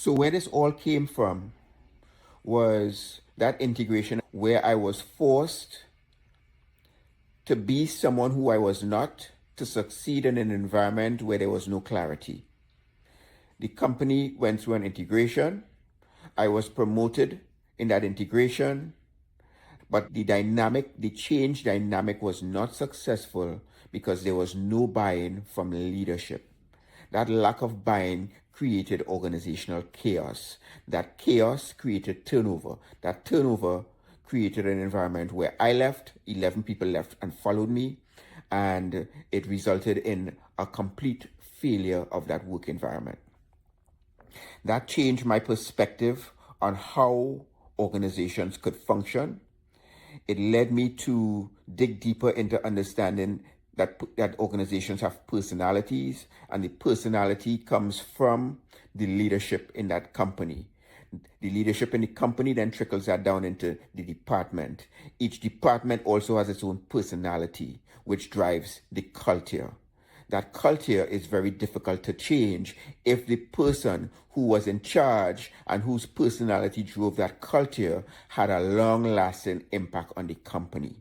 So where this all came from was that integration where I was forced to be someone who I was not, to succeed in an environment where there was no clarity. The company went through an integration. I was promoted in that integration, but the change dynamic was not successful because there was no buy-in from leadership. That lack of buy-in created organizational chaos. That chaos created turnover. That turnover created an environment where I left, 11 people left and followed me, and it resulted in a complete failure of that work environment. That changed my perspective on how organizations could function. It led me to dig deeper into understanding that organizations have personalities, and the personality comes from the leadership in that company. The leadership in the company then trickles that down into the department. Each department also has its own personality, which drives the culture. That culture is very difficult to change if the person who was in charge and whose personality drove that culture had a long-lasting impact on the company.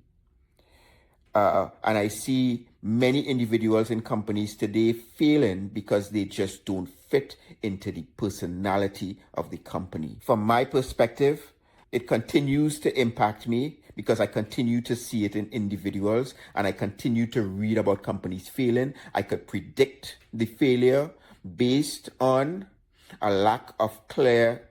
And I see many individuals in companies today failing because they just don't fit into the personality of the company. From my perspective, it continues to impact me because I continue to see it in individuals, and I continue to read about companies failing. I could predict the failure based on a lack of clear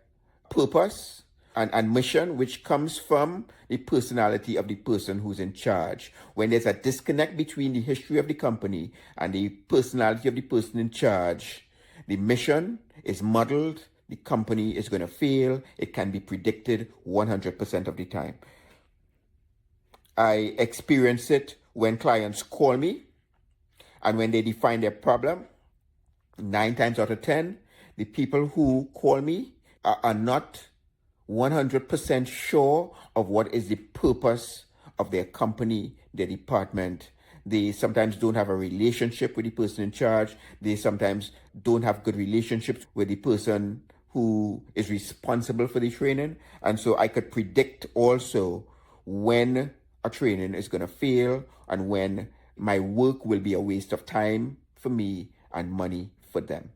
purpose and mission, which comes from the personality of the person who's in charge. When there's a disconnect between the history of the company and the personality of the person in charge, the mission is muddled, the company is going to fail. It can be predicted 100% of the time. I experience it when clients call me, and when they define their problem, 9 times out of 10, the people who call me are not 100% sure of what is the purpose of their company, their department. They sometimes don't have a relationship with the person in charge. They sometimes don't have good relationships with the person who is responsible for the training. And so I could predict also when a training is going to fail and when my work will be a waste of time for me and money for them.